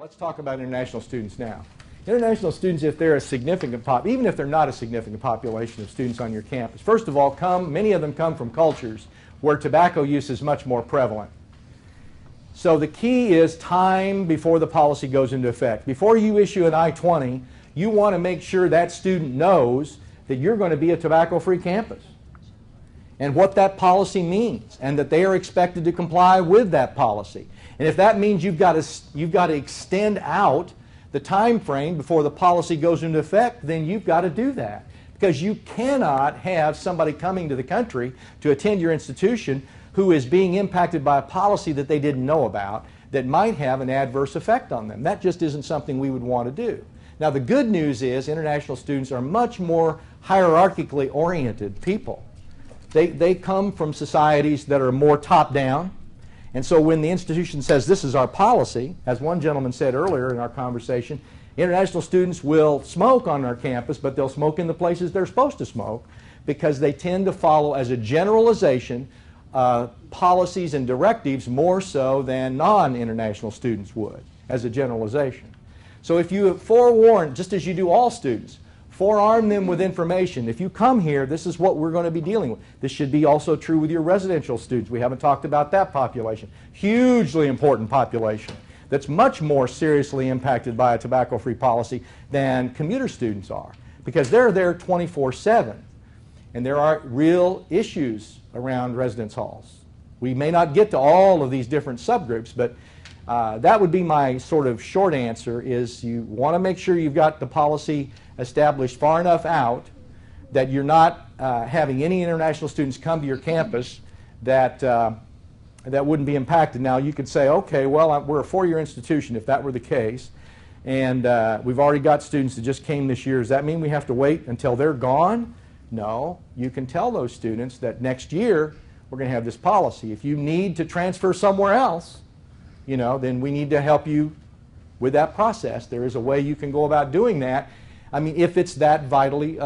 Let's talk about international students now. International students, if they're a significant even if they're not a significant population of students on your campus, first of all, many of them come from cultures where tobacco use is much more prevalent. So the key is time before the policy goes into effect. Before you issue an I-20, you want to make sure that student knows that you're going to be a tobacco-free campus and what that policy means, and that they are expected to comply with that policy. And if that means you've got to extend out the time frame before the policy goes into effect, then you've got to do that. Because you cannot have somebody coming to the country to attend your institution who is being impacted by a policy that they didn't know about that might have an adverse effect on them. That just isn't something we would want to do. Now the good news is international students are much more hierarchically oriented people. They come from societies that are more top-down. And so when the institution says this is our policy, as one gentleman said earlier in our conversation, international students will smoke on our campus, but they'll smoke in the places they're supposed to smoke because they tend to follow, as a generalization, policies and directives more so than non-international students would, as a generalization. So if you forewarn, just as you do all students, forearm them with information. If you come here, this is what we're going to be dealing with. This should be also true with your residential students. We haven't talked about that population. Hugely important population that's much more seriously impacted by a tobacco-free policy than commuter students are, because they're there 24/7. And there are real issues around residence halls. We may not get to all of these different subgroups, but that would be my sort of short answer, is you want to make sure you've got the policy established far enough out that you're not having any international students come to your campus that wouldn't be impacted. Now you could say, okay, well, we're a four-year institution if that were the case, and we've already got students that just came this year. Does that mean we have to wait until they're gone? No. You can tell those students that next year we're going to have this policy. If you need to transfer somewhere else, then we need to help you with that process. There is a way you can go about doing that. I mean, if it's that vitally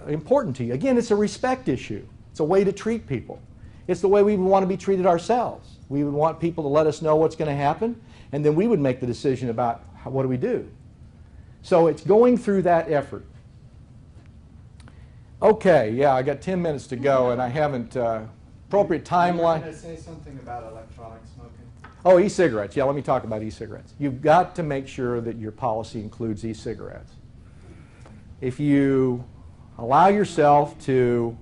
important to you. Again, it's a respect issue. It's a way to treat people. It's the way we would want to be treated ourselves. We would want people to let us know what's going to happen, and then we would make the decision about what do we do. So it's going through that effort. Okay, yeah, I got 10 minutes to go, and I haven't appropriate timeline. Can I say something about electronic smoking? Oh, e-cigarettes. Yeah, let me talk about e-cigarettes. You've got to make sure that your policy includes e-cigarettes. If you allow yourself to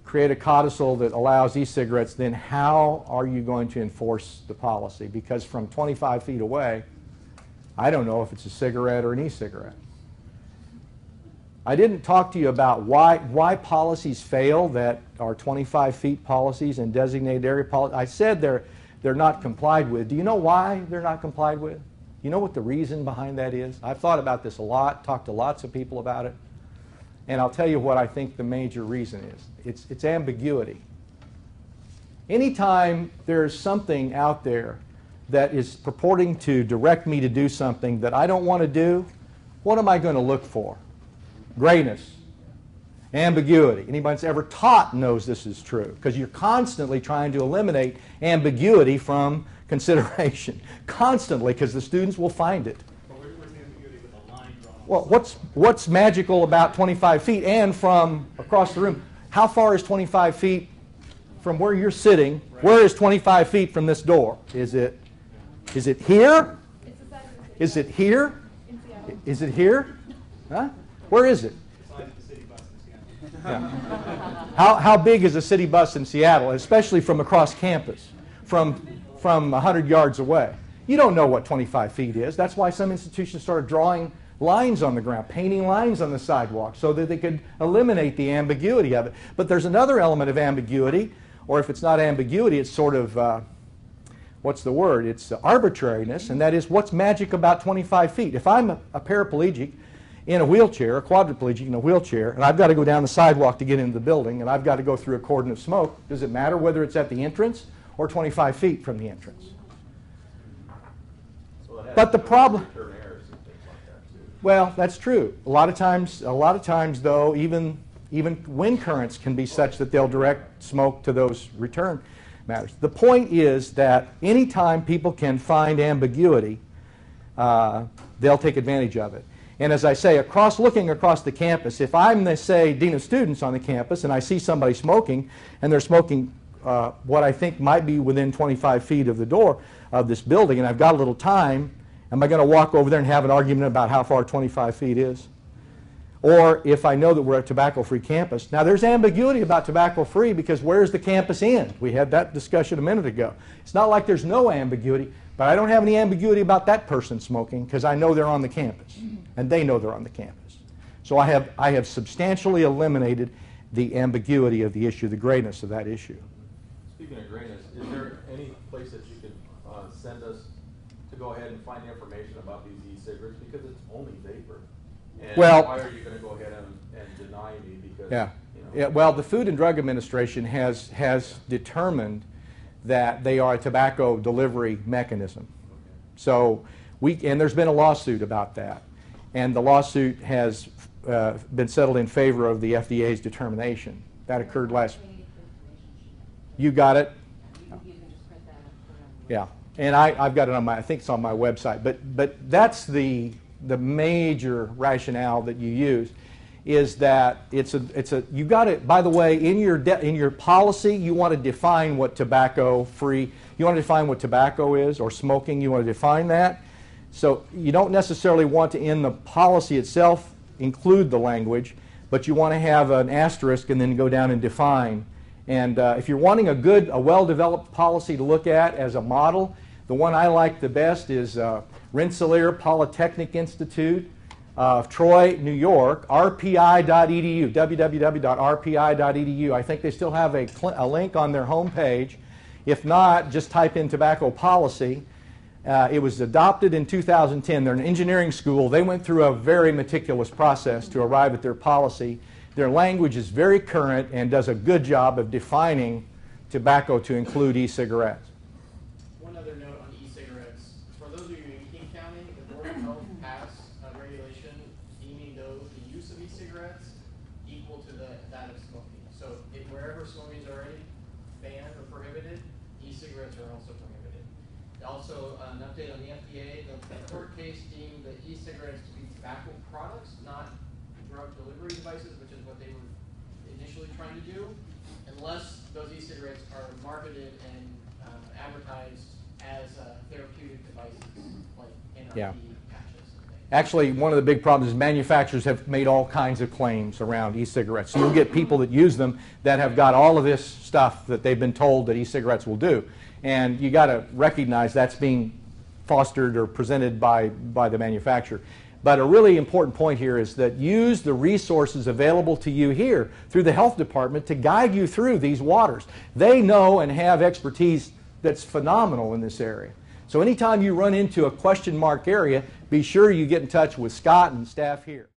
create a codicil that allows e-cigarettes, then how are you going to enforce the policy? Because from 25 feet away, I don't know if it's a cigarette or an e-cigarette. I didn't talk to you about why policies fail that are 25 feet policies and designated area policies. I said they're not complied with. Do you know why they're not complied with? You know what the reason behind that is? I've thought about this a lot, talked to lots of people about it, and I'll tell you what I think the major reason is. It's ambiguity. Anytime there's something out there that is purporting to direct me to do something that I don't want to do, what am I going to look for? Grayness, ambiguity. Anybody that's ever taught knows this is true, because you're constantly trying to eliminate ambiguity from consideration. Constantly, because the students will find it. But where's the ambiguity with a line drawn? Well, what's magical about 25 feet and from across the room? How far is 25 feet from where you're sitting? Right. Where is 25 feet from this door? Is it here? Is it here? Is it here? Huh? Where is it? Yeah. How big is a city bus in Seattle, especially from across campus, from 100 yards away? You don't know what 25 feet is. That's why some institutions started drawing lines on the ground, painting lines on the sidewalk so that they could eliminate the ambiguity of it. But there's another element of ambiguity, or if it's not ambiguity, it's sort of, what's the word? It's arbitrariness, and that is what's magic about 25 feet. If I'm a paraplegic in a wheelchair, a quadriplegic in a wheelchair, and I've got to go down the sidewalk to get into the building, and I've got to go through a cordon of smoke, does it matter whether it's at the entrance or 25 feet from the entrance? So but the problem, return errors and things like that too. Well, that's true. A lot of times, though, even wind currents can be such that they'll direct smoke to those return. matters. The point is that anytime people can find ambiguity, they'll take advantage of it. And as I say, looking across the campus, if I'm the, say, dean of students on the campus and I see somebody smoking, and they're smoking what I think might be within 25 feet of the door of this building, and I've got a little time, am I going to walk over there and have an argument about how far 25 feet is? Or if I know that we're a tobacco-free campus. Now, there's ambiguity about tobacco-free because where's the campus end? We had that discussion a minute ago. It's not like there's no ambiguity, but I don't have any ambiguity about that person smoking because I know they're on the campus, and they know they're on the campus. So I have substantially eliminated the ambiguity of the issue, the grayness of that issue. Speaking of grayness, is there any place that you could send us to go ahead and find information about these e-cigarettes? Because it's only vapor. And well, why are you going to go ahead and deny me? Because, yeah. you know, Yeah, well, the Food and Drug Administration has determined that they are a tobacco delivery mechanism. So and there's been a lawsuit about that. And the lawsuit has been settled in favor of the FDA's determination. That occurred last. You got it? Yeah. And I've got it on my, I think it's on my website. But that's the major rationale that you use, is that you got it. By the way, in your policy, you want to define what tobacco-free. You want to define what tobacco is, or smoking. You want to define that. So you don't necessarily want to, in the policy itself, include the language, but you want to have an asterisk and then go down and define. And if you're wanting a well-developed policy to look at as a model, the one I like the best is Rensselaer Polytechnic Institute of Troy, New York, rpi.edu, www.rpi.edu. I think they still have a link on their homepage. If not, just type in tobacco policy. It was adopted in 2010. They're an engineering school. They went through a very meticulous process to arrive at their policy. Their language is very current and does a good job of defining tobacco to include e-cigarettes. One other note on e-cigarettes. For those of you in King County, the Board of Health passed a regulation deeming the use of e-cigarettes equal to that of smoking. So wherever smoking is already banned or prohibited, e-cigarettes are also prohibited. Also, an update on the FDA, the court case deemed the e-cigarettes to be tobacco products, not drug delivery devices, which is what they were initially trying to do, unless those e-cigarettes are marketed and advertised as therapeutic devices, like NRP patches. Actually, one of the big problems is manufacturers have made all kinds of claims around e-cigarettes. So you'll get people that use them that have got all of this stuff that they've been told that e-cigarettes will do. And you got to recognize that's being fostered or presented by the manufacturer. But a really important point here is that use the resources available to you here through the health department to guide you through these waters. They know and have expertise that's phenomenal in this area. So anytime you run into a question mark area, be sure you get in touch with Scott and staff here.